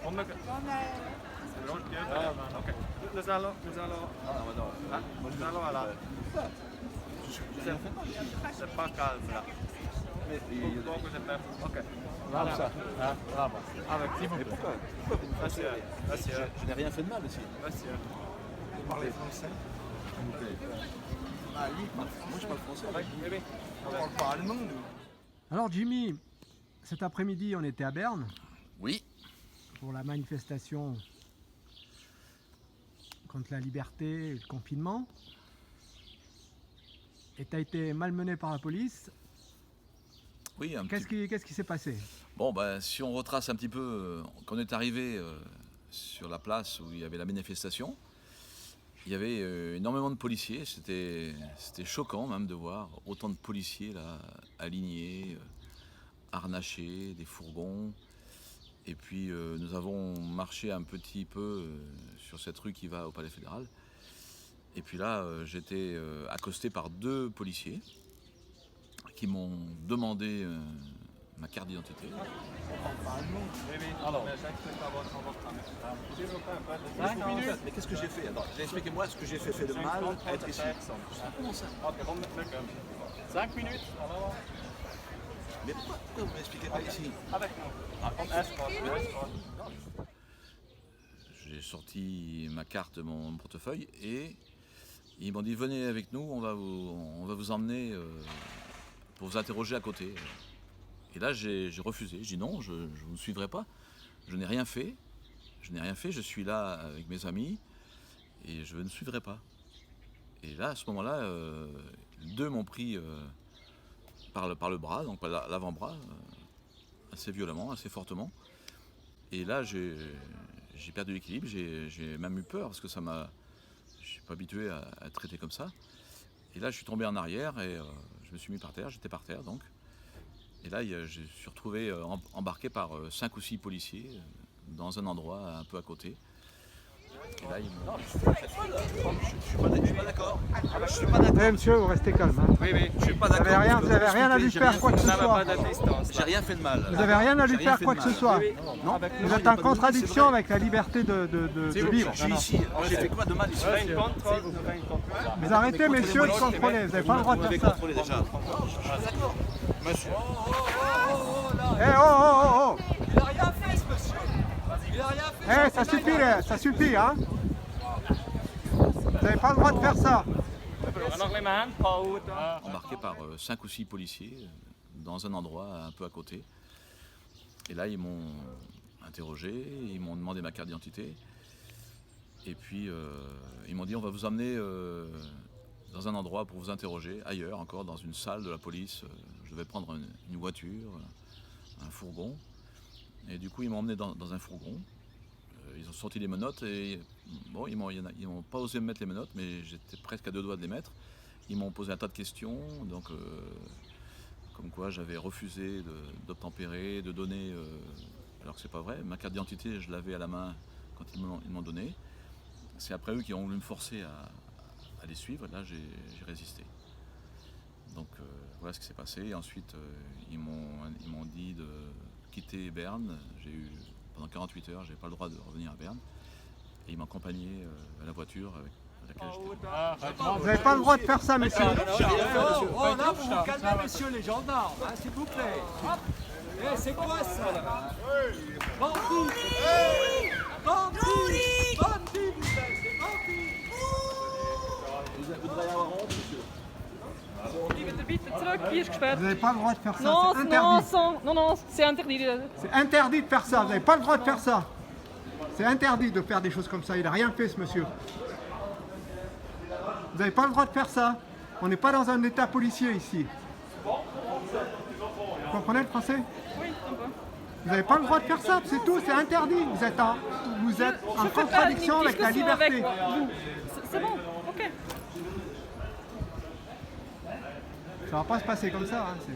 Ok. Nous allons à la... C'est pas calme là. Pourquoi je perds? Ok. Voilà. Avec s'il vous plaît. Pourquoi Monsieur. Je n'ai rien fait de mal ici. Monsieur. Vous parlez français? Ah, lui, moi je parle français. Oui. On parle pas allemand nous. Alors Jimmy, cet après-midi on était à Berne Oui. pour la manifestation contre la liberté et le confinement. Et tu as été malmené par la police. Oui, Qu'est-ce qui s'est passé? Bon, ben, si on retrace un petit peu, quand on est arrivé sur la place où il y avait la manifestation, il y avait énormément de policiers. C'était choquant même de voir autant de policiers là, alignés, harnachés, des fourgons. Et puis nous avons marché un petit peu sur cette rue qui va au Palais fédéral. Et puis là, j'étais accosté par 2 policiers qui m'ont demandé ma carte d'identité. Alors, Mais qu'est-ce que j'ai fait? Alors, expliquez-moi ce que j'ai fait de mal à être ici. Comment ça? 5 minutes. Mais pourquoi vous ne m'expliquez pas ici? Avec nous. J'ai sorti ma carte, mon portefeuille et ils m'ont dit venez avec nous, on va vous emmener pour vous interroger à côté. Et là j'ai refusé, j'ai dit non, je ne vous suivrai pas, je n'ai rien fait, je suis là avec mes amis et je ne suivrai pas. Et là à ce moment-là, 2 m'ont pris par le bras, donc par l'avant-bras, assez violemment, assez fortement. Et là j'ai perdu l'équilibre, j'ai même eu peur parce que je ne suis pas habitué à être traité comme ça. Et là je suis tombé en arrière et je me suis mis par terre, j'étais par terre donc. Et là je suis retrouvé embarqué par 5 ou 6 policiers dans un endroit un peu à côté. Et là ils m'ont... Je suis pas d'accord. Je suis pas d'accord. Eh, monsieur, vous restez calme. Hein. Oui. Je suis pas Vous d'accord. n'avez rien à lui faire quoi que ce soit. J'ai rien fait de mal. Vous n'avez rien à lui faire quoi que ce soit. Non, Vous êtes en contradiction avec la liberté de vivre. Je suis ici. J'ai fait quoi de mal ici? Vous arrêtez, messieurs, de contrôler. Vous n'avez pas le droit de faire ça. Contrôlé déjà. Monsieur. Eh, oh. Il a rien fait ce monsieur. Il a rien fait. Ça suffit, hein. Vous n'avez pas le droit de faire ça. Embarqué par 5 ou 6 policiers dans un endroit un peu à côté. Et là, ils m'ont interrogé, ils m'ont demandé ma carte d'identité. Et puis, ils m'ont dit on va vous emmener dans un endroit pour vous interroger, ailleurs encore, dans une salle de la police. Je devais prendre une voiture, un fourgon. Et du coup, ils m'ont emmené dans un fourgon. Ils ont sorti les menottes et bon, ils n'ont pas osé me mettre les menottes, mais j'étais presque à 2 doigts de les mettre. Ils m'ont posé un tas de questions, donc comme quoi j'avais refusé d'obtempérer, de donner, alors que c'est pas vrai. Ma carte d'identité, je l'avais à la main quand ils m'ont donné. C'est après eux qui ont voulu me forcer à les suivre, et là j'ai résisté. Donc voilà ce qui s'est passé. Et ensuite, ils m'ont dit de quitter Berne. Pendant 48 heures, je n'avais pas le droit de revenir à Berne. Et ils m'accompagnaient à la voiture avec laquelle j'étais. Vous n'avez pas le droit de faire ça, messieurs. Oh là, vous vous calmez, messieurs les gendarmes, hein, s'il vous plaît. Eh, c'est quoi ça? Bandit! Bandit! Bandit, vous êtes! Bandit! Vous devriez avoir honte, monsieur. Vous n'avez pas le droit de faire ça. Non, C'est interdit. non, c'est interdit. C'est interdit de faire ça. Vous n'avez pas le droit de faire ça. C'est interdit de faire des choses comme ça. Il n'a rien fait, ce monsieur. Vous n'avez pas le droit de faire ça. On n'est pas dans un état policier ici. Vous comprenez le français? Oui, un peu. Vous n'avez pas le droit de faire ça, c'est tout, c'est interdit. Vous êtes en Je fais contradiction pas avec la discussion liberté. vous. C'est bon, ok. Ça va pas se passer comme ça. Hein, c'est...